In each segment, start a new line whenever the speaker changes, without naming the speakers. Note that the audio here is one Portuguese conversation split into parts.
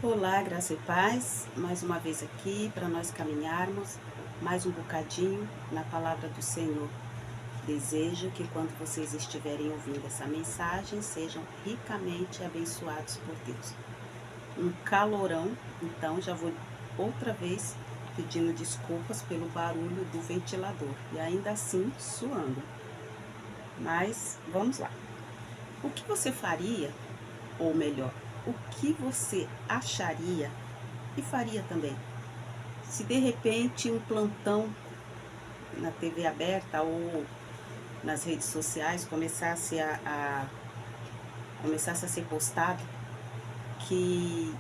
Olá, graça e paz, mais uma vez aqui para nós caminharmos mais um bocadinho na palavra do Senhor. Desejo que quando vocês estiverem ouvindo essa mensagem, sejam ricamente abençoados por Deus. Um calorão, então já vou outra vez pedindo desculpas pelo barulho do ventilador e ainda assim suando. Mas vamos lá. O que você faria, ou melhor, o que você acharia e faria também, se de repente um plantão na TV aberta ou nas redes sociais começasse a ser postado que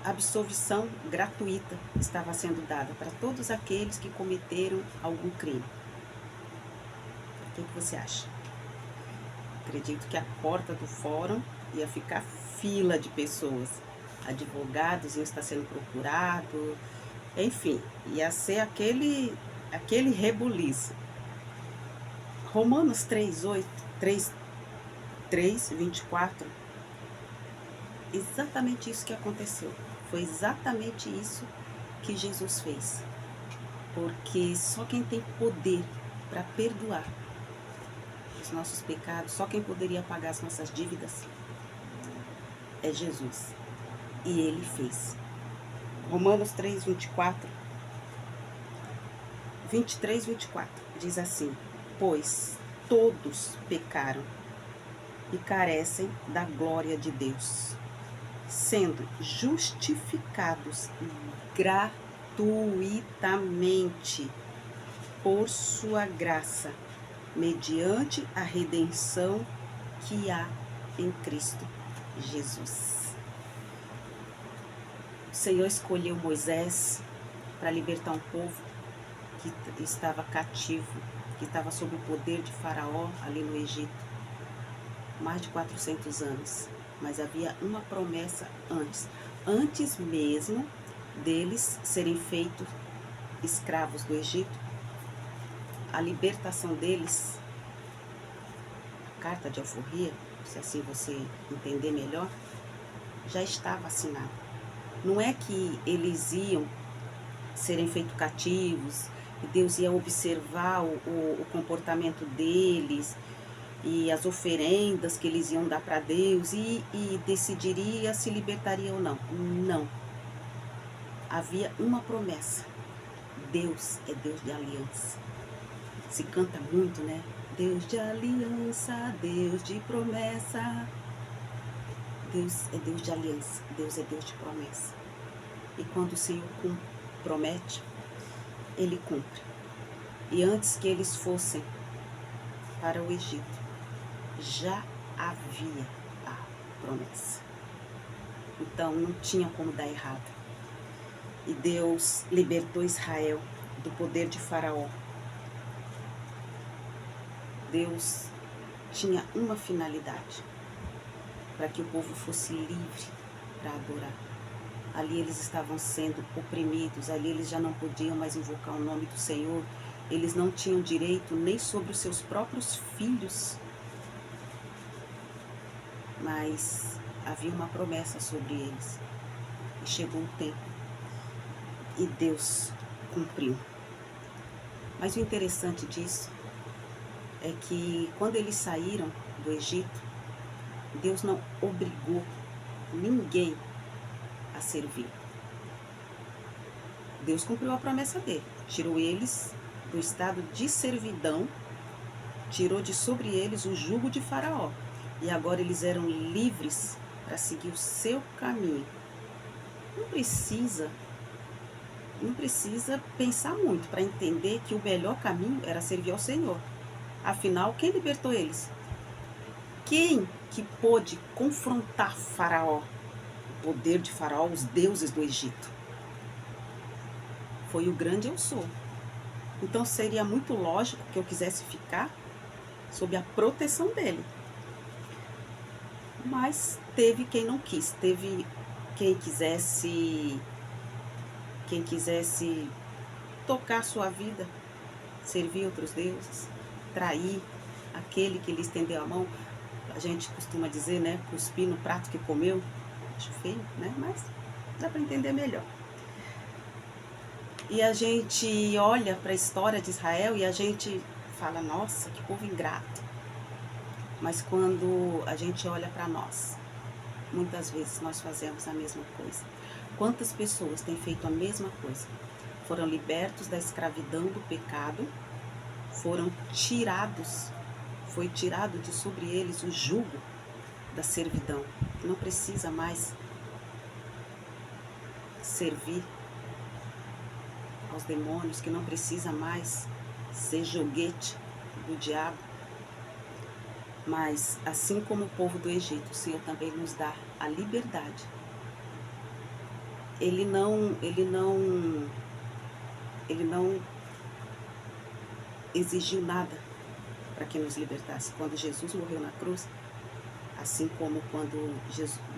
absolvição gratuita estava sendo dada para todos aqueles que cometeram algum crime? O que você acha? Acredito que a porta do fórum ia ficar fila de pessoas. Advogados iam estar sendo procurados, enfim, ia ser aquele rebuliço. Romanos 3:24, exatamente isso que aconteceu. Foi exatamente isso que Jesus fez. Porque só quem tem poder para perdoar os nossos pecados, só quem poderia pagar as nossas dívidas é Jesus. E ele fez. Romanos 23:24 diz assim: pois todos pecaram e carecem da glória de Deus, sendo justificados gratuitamente por sua graça, mediante a redenção que há em Cristo Jesus. O Senhor escolheu Moisés para libertar um povo que estava cativo, que estava sob o poder de Faraó ali no Egito, mais de 400 anos. Mas havia uma promessa antes mesmo deles serem feitos escravos do Egito. A libertação deles, a carta de alforria, se assim você entender melhor, já estava assinada. Não é que eles iam serem feitos cativos e Deus ia observar o comportamento deles e as oferendas que eles iam dar para Deus e decidiria se libertaria ou não. Não. Havia uma promessa. Deus é Deus de aliança. Se canta muito, né? Deus de aliança, Deus de promessa. Deus é Deus de aliança, Deus é Deus de promessa. E quando o Senhor promete, Ele cumpre. E antes que eles fossem para o Egito, já havia a promessa. Então não tinha como dar errado. E Deus libertou Israel do poder de Faraó. Deus tinha uma finalidade: para que o povo fosse livre para adorar. Ali eles estavam sendo oprimidos, ali eles já não podiam mais invocar o nome do Senhor, eles não tinham direito nem sobre os seus próprios filhos. Mas havia uma promessa sobre eles. E chegou o tempo. E Deus cumpriu. Mas o interessante disso é que quando eles saíram do Egito, Deus não obrigou ninguém a servir. Deus cumpriu a promessa dele. Tirou eles do estado de servidão, tirou de sobre eles o jugo de Faraó. E agora eles eram livres para seguir o seu caminho. Não precisa pensar muito para entender que o melhor caminho era servir ao Senhor. Afinal, quem libertou eles? Quem que pôde confrontar Faraó, o poder de Faraó, os deuses do Egito? Foi o grande eu sou. Então seria muito lógico que eu quisesse ficar sob a proteção dele. Mas teve quem não quis, teve quem quisesse tocar sua vida, servir outros deuses, trair aquele que lhe estendeu a mão. A gente costuma dizer, né, cuspir no prato que comeu. acho feio, né? Mas dá para entender melhor. E a gente olha para a história de Israel e a gente fala, nossa, que povo ingrato. Mas quando a gente olha para nós, muitas vezes nós fazemos a mesma coisa. Quantas pessoas têm feito a mesma coisa? Foram libertos da escravidão do pecado, foram tirados, foi tirado de sobre eles o jugo da servidão. Não precisa mais servir aos demônios, que não precisa mais ser joguete do diabo. Mas assim como o povo do Egito, o Senhor também nos dá a liberdade. Ele não exigiu nada para que nos libertasse. Quando Jesus morreu na cruz, assim como quando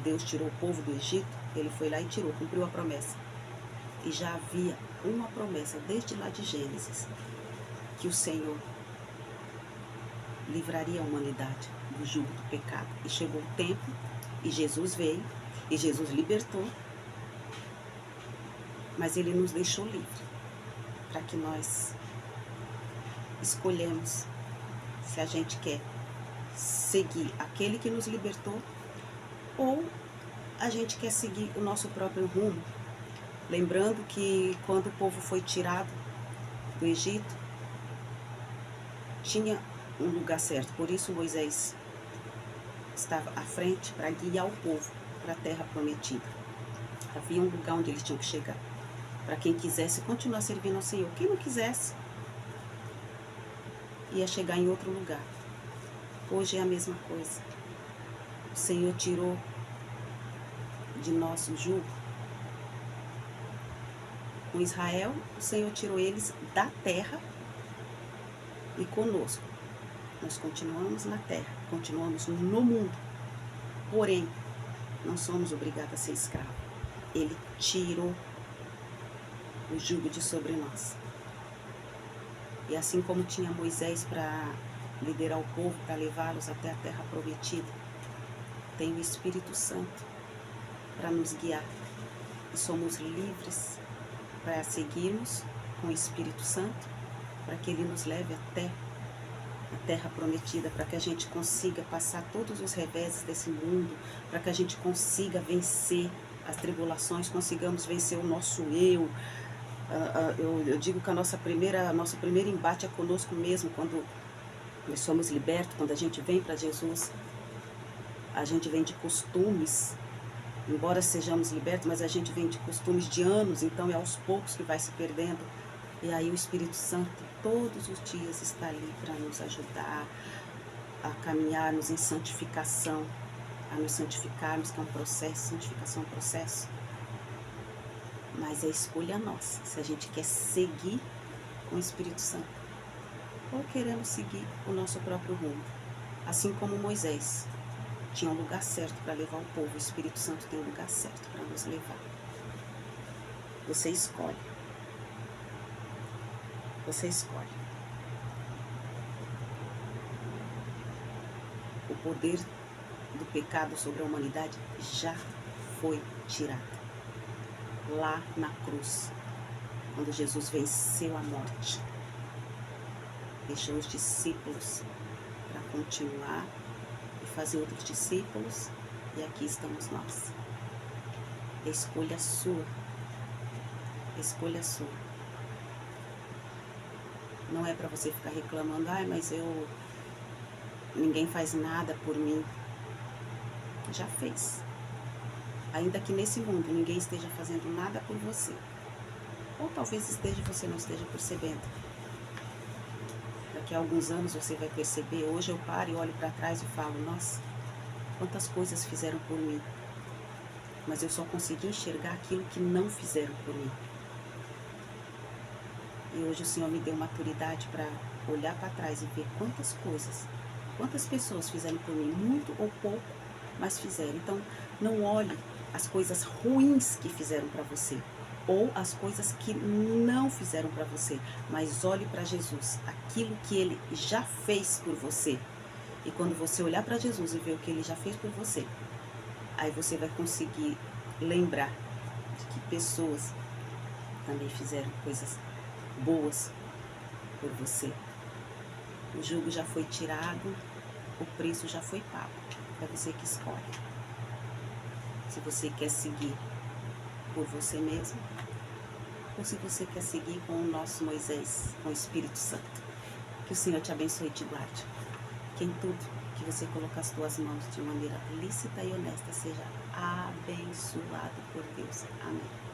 Deus tirou o povo do Egito, ele foi lá e tirou, cumpriu a promessa. E já havia uma promessa desde lá de Gênesis, que o Senhor livraria a humanidade do jugo do pecado. E chegou o tempo, e Jesus veio, e Jesus libertou, mas ele nos deixou livre, para que nós escolhemos se a gente quer seguir aquele que nos libertou ou a gente quer seguir o nosso próprio rumo. Lembrando que quando o povo foi tirado do Egito, tinha um lugar certo. Por isso Moisés estava à frente para guiar o povo para a terra prometida. Havia um lugar onde eles tinham que chegar, para quem quisesse continuar servindo ao Senhor. Quem não quisesse, ia chegar em outro lugar. Hoje é a mesma coisa. O Senhor tirou de nós o jugo. Com Israel, o Senhor tirou eles da terra e conosco. Nós continuamos na terra, continuamos no mundo. Porém, não somos obrigados a ser escravos. Ele tirou o jugo de sobre nós. E assim como tinha Moisés para liderar o povo, para levá-los até a terra prometida, tem o Espírito Santo para nos guiar. E somos livres para seguirmos com o Espírito Santo, para que ele nos leve até a terra prometida, para que a gente consiga passar todos os reveses desse mundo, para que a gente consiga vencer as tribulações, consigamos vencer o nosso eu. Eu digo que nosso primeiro embate é conosco mesmo, quando nós somos libertos, quando a gente vem para Jesus. A gente vem de costumes, embora sejamos libertos, mas a gente vem de costumes de anos, então é aos poucos que vai se perdendo. E aí o Espírito Santo todos os dias está ali para nos ajudar a caminharmos em santificação, a nos santificarmos, que é um processo, santificação é um processo. Mas é escolha nossa, se a gente quer seguir com o Espírito Santo ou queremos seguir o nosso próprio rumo. Assim como Moisés tinha um lugar certo para levar o povo, o Espírito Santo tem um lugar certo para nos levar. Você escolhe. Você escolhe. O poder do pecado sobre a humanidade já foi tirado. Lá na cruz, quando Jesus venceu a morte, deixou os discípulos para continuar e fazer outros discípulos, e aqui estamos nós. Escolha sua. Escolha sua. Não é para você ficar reclamando, mas ninguém faz nada por mim. Já fez. Ainda que nesse mundo ninguém esteja fazendo nada por você. Ou talvez você não esteja percebendo. Daqui a alguns anos você vai perceber. Hoje eu paro e olho para trás e falo, nossa, quantas coisas fizeram por mim. Mas eu só consegui enxergar aquilo que não fizeram por mim. E hoje o Senhor me deu maturidade para olhar para trás e ver quantas coisas, quantas pessoas fizeram por mim, muito ou pouco, mas fizeram. Então, não olhe as coisas ruins que fizeram para você, ou as coisas que não fizeram para você, mas olhe para Jesus, aquilo que Ele já fez por você. E quando você olhar para Jesus e ver o que Ele já fez por você, Aí você vai conseguir lembrar de que pessoas também fizeram coisas boas por você. O jugo já foi tirado, o preço já foi pago. É você que escolhe. Se você quer seguir por você mesmo, ou se você quer seguir com o nosso Moisés, com o Espírito Santo. Que o Senhor te abençoe e te guarde. Que em tudo que você colocar as tuas mãos de maneira lícita e honesta seja abençoado por Deus. Amém.